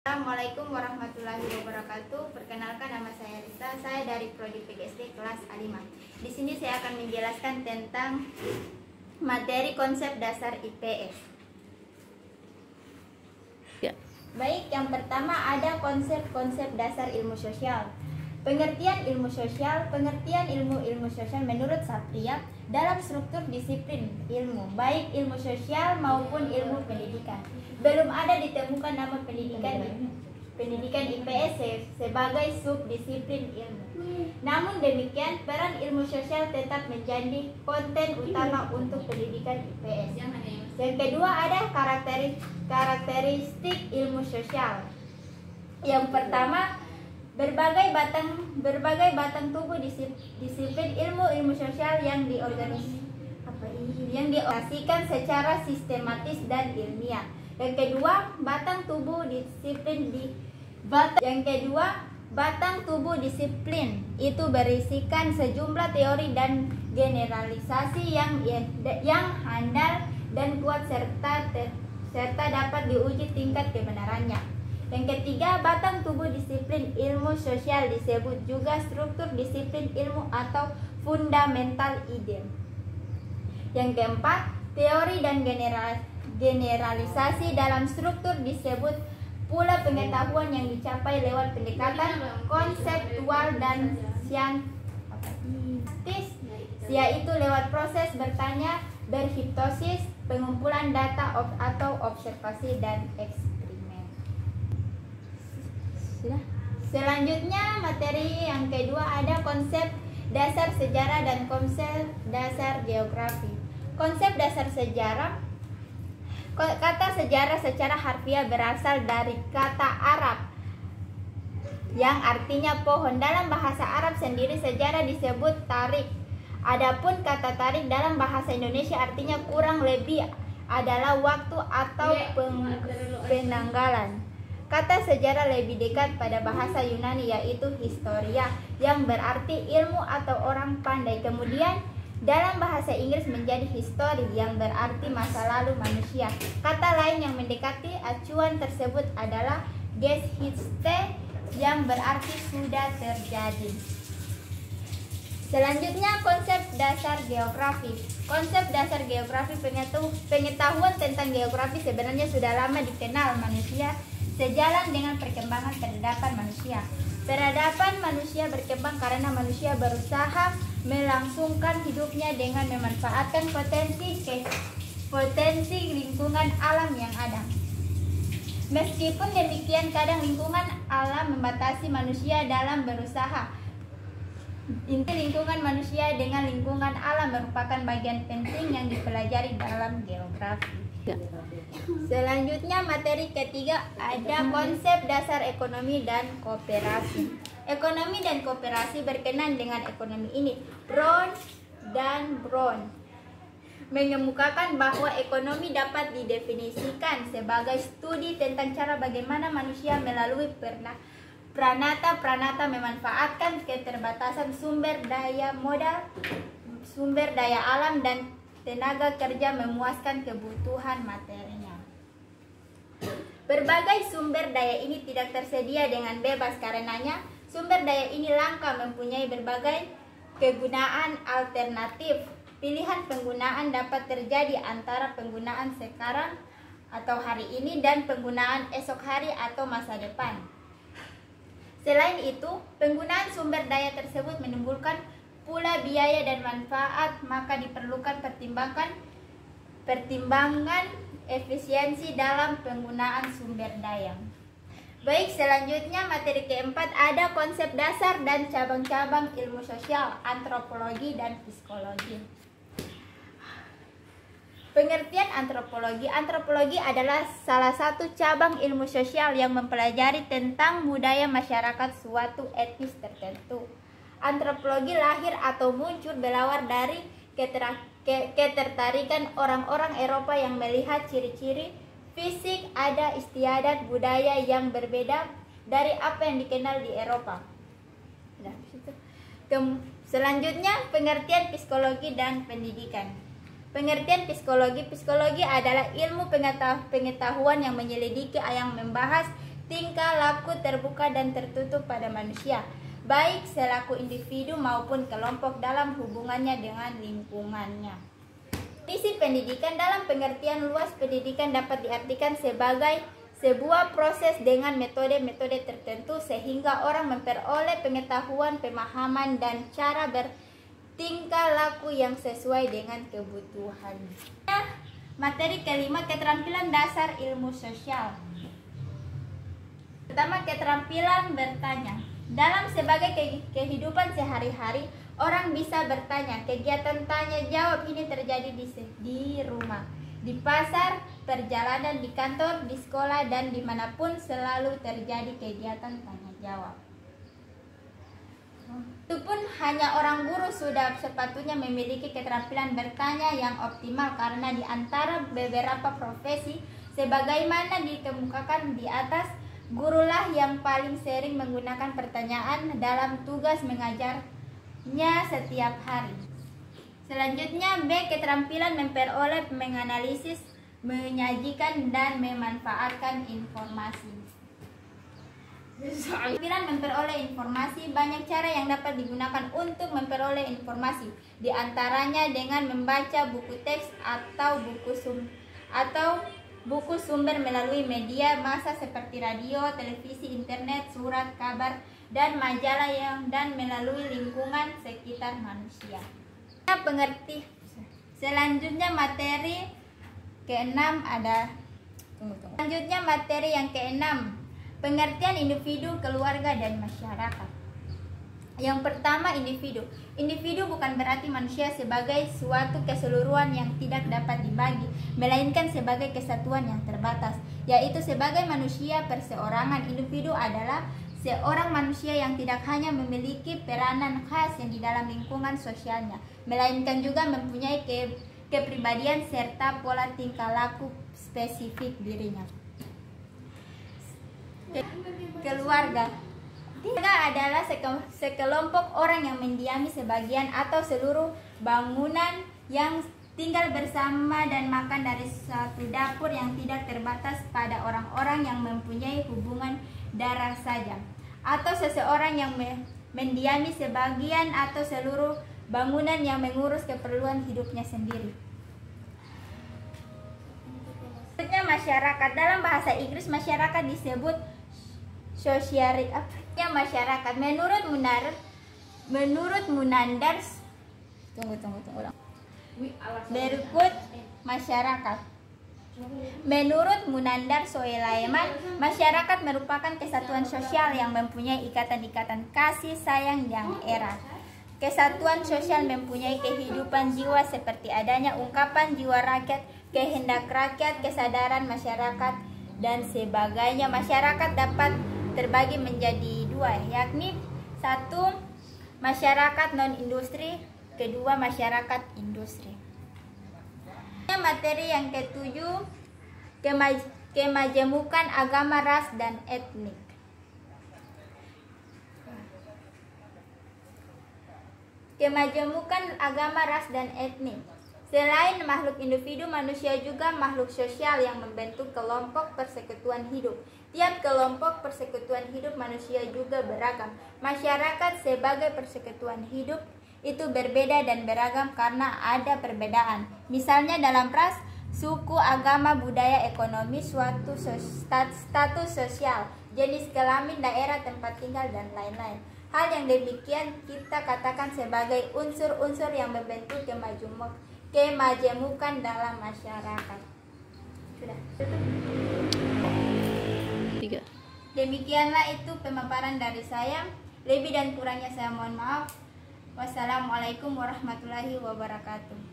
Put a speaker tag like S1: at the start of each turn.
S1: Assalamualaikum warahmatullahi wabarakatuh. Perkenalkan, nama saya Risa. Saya dari Prodi PGSD kelas A5. Di sini saya akan menjelaskan tentang materi konsep dasar IPS.
S2: Ya.
S1: Baik, yang pertama ada konsep-konsep dasar ilmu sosial. Pengertian ilmu sosial menurut Satria dalam struktur disiplin ilmu, baik ilmu sosial maupun ilmu pendidikan. Belum ada ditemukan nama pendidikan IPS sebagai subdisiplin ilmu. Namun demikian, peran ilmu sosial tetap menjadi konten utama untuk pendidikan IPS. Yang kedua ada karakteristik ilmu sosial. Yang pertama, berbagai batang tubuh disiplin ilmu sosial yang diorganisasikan secara sistematis dan ilmiah. Yang kedua, batang tubuh disiplin itu berisikan sejumlah teori dan generalisasi yang handal dan kuat serta dapat diuji tingkat kebenarannya. Yang ketiga, batang tubuh disiplin ilmu sosial disebut juga struktur disiplin ilmu atau fundamental ide. Yang keempat, teori dan generalisasi dalam struktur disebut pula pengetahuan yang dicapai lewat pendekatan konseptual dan saintis, yaitu lewat proses bertanya, berhipnosis, pengumpulan data atau observasi dan eksperimen. Selanjutnya, materi yang kedua ada konsep dasar sejarah dan konsep dasar geografi. Konsep dasar sejarah, kata sejarah secara harfiah berasal dari kata Arab yang artinya pohon. Dalam bahasa Arab sendiri sejarah disebut tarik. Adapun kata tarik dalam bahasa Indonesia artinya kurang lebih adalah waktu atau penanggalan. Kata sejarah lebih dekat pada bahasa Yunani yaitu historia yang berarti ilmu atau orang pandai. Kemudian dalam bahasa Inggris menjadi history yang berarti masa lalu manusia. Kata lain yang mendekati acuan tersebut adalah Geschichte yang berarti sudah terjadi. Selanjutnya, konsep dasar geografi. Konsep dasar geografi, pengetahuan tentang geografi sebenarnya sudah lama dikenal manusia sejalan dengan perkembangan peradaban manusia. Peradaban manusia berkembang karena manusia berusaha melangsungkan hidupnya dengan memanfaatkan potensi lingkungan alam yang ada. Meskipun demikian, kadang lingkungan alam membatasi manusia dalam berusaha. Inti lingkungan manusia dengan lingkungan alam merupakan bagian penting yang dipelajari dalam geografi.
S2: Ya.
S1: Selanjutnya, materi ketiga ada konsep dasar ekonomi dan kooperasi. Ekonomi dan kooperasi berkenaan dengan ekonomi ini. Brown dan Brown mengemukakan bahwa ekonomi dapat didefinisikan sebagai studi tentang cara bagaimana manusia melalui pranata memanfaatkan keterbatasan sumber daya modal, sumber daya alam dan tenaga kerja memuaskan kebutuhan materinya. Berbagai sumber daya ini tidak tersedia dengan bebas, karenanya sumber daya ini langka, mempunyai berbagai kegunaan alternatif. Pilihan penggunaan dapat terjadi antara penggunaan sekarang atau hari ini dan penggunaan esok hari atau masa depan. Selain itu, penggunaan sumber daya tersebut menimbulkan pula biaya dan manfaat, maka diperlukan pertimbangan efisiensi dalam penggunaan sumber daya. Baik, selanjutnya materi keempat ada konsep dasar dan cabang-cabang ilmu sosial, antropologi dan psikologi. Pengertian antropologi. Antropologi adalah salah satu cabang ilmu sosial yang mempelajari tentang budaya masyarakat suatu etnis tertentu. Antropologi lahir atau muncul berawal dari ketertarikan orang-orang Eropa yang melihat ciri-ciri fisik adat istiadat budaya yang berbeda dari apa yang dikenal di Eropa. Selanjutnya, pengertian psikologi dan pendidikan. Pengertian psikologi. Psikologi adalah ilmu pengetahuan yang menyelidiki, yang membahas tingkah laku terbuka dan tertutup pada manusia, baik selaku individu maupun kelompok dalam hubungannya dengan lingkungannya. Definisi pendidikan dalam pengertian luas, pendidikan dapat diartikan sebagai sebuah proses dengan metode-metode tertentu sehingga orang memperoleh pengetahuan, pemahaman, dan cara bertingkah laku yang sesuai dengan kebutuhan. Materi kelima, keterampilan dasar ilmu sosial. Pertama, keterampilan bertanya. Dalam sebagai kehidupan sehari-hari, orang bisa bertanya. Kegiatan tanya jawab ini terjadi di rumah, di pasar, perjalanan, di kantor, di sekolah, dan dimanapun selalu terjadi kegiatan tanya jawab. Itu pun hanya orang guru sudah sepatutnya memiliki keterampilan bertanya yang optimal, karena di antara beberapa profesi sebagaimana dikemukakan di atas, gurulah yang paling sering menggunakan pertanyaan dalam tugas mengajarnya setiap hari. Selanjutnya, B. Keterampilan memperoleh, menganalisis, menyajikan, dan memanfaatkan informasi. Keterampilan memperoleh informasi. Banyak cara yang dapat digunakan untuk memperoleh informasi. Di antaranya dengan membaca buku teks atau buku sumber melalui media massa seperti radio, televisi, internet, surat kabar, dan majalah dan melalui lingkungan sekitar manusia. Selanjutnya materi keenam ada Selanjutnya materi yang keenam, pengertian individu, keluarga, dan masyarakat. Yang pertama, individu. Individu bukan berarti manusia sebagai suatu keseluruhan yang tidak dapat dibagi, melainkan sebagai kesatuan yang terbatas, yaitu sebagai manusia perseorangan. Individu adalah seorang manusia yang tidak hanya memiliki peranan khas yang di dalam lingkungan sosialnya, melainkan juga mempunyai kepribadian serta pola tingkah laku spesifik dirinya. Keluarga. Keluarga adalah sekelompok orang yang mendiami sebagian atau seluruh bangunan yang tinggal bersama dan makan dari satu dapur yang tidak terbatas pada orang-orang yang mempunyai hubungan darah saja, atau seseorang yang mendiami sebagian atau seluruh bangunan yang mengurus keperluan hidupnya sendiri. Selanjutnya, masyarakat. Dalam bahasa Inggris, masyarakat disebut masyarakat. Menurut Munanders, berikut masyarakat. Menurut Munandar Soelaiman, masyarakat merupakan kesatuan sosial yang mempunyai ikatan-ikatan kasih sayang yang erat. Kesatuan sosial mempunyai kehidupan jiwa seperti adanya ungkapan jiwa rakyat, kehendak rakyat, kesadaran masyarakat, dan sebagainya. Masyarakat dapat terbagi menjadi dua, yakni satu, masyarakat non-industri, kedua, masyarakat industri. Materi yang ketujuh, kemajemukan agama, ras, dan etnik. Kemajemukan agama, ras, dan etnik. Selain makhluk individu, manusia juga makhluk sosial yang membentuk kelompok persekutuan hidup. Tiap kelompok persekutuan hidup manusia juga beragam. Masyarakat sebagai persekutuan hidup itu berbeda dan beragam karena ada perbedaan. Misalnya dalam ras, suku, agama, budaya, ekonomi, suatu status sosial, jenis kelamin, daerah tempat tinggal, dan lain-lain. Hal yang demikian kita katakan sebagai unsur-unsur yang membentuk kemajemukan dalam masyarakat. Sudah.
S2: Tiga.
S1: Demikianlah itu pemaparan dari saya. Lebih dan kurangnya saya mohon maaf. Wassalamualaikum warahmatullahi wabarakatuh.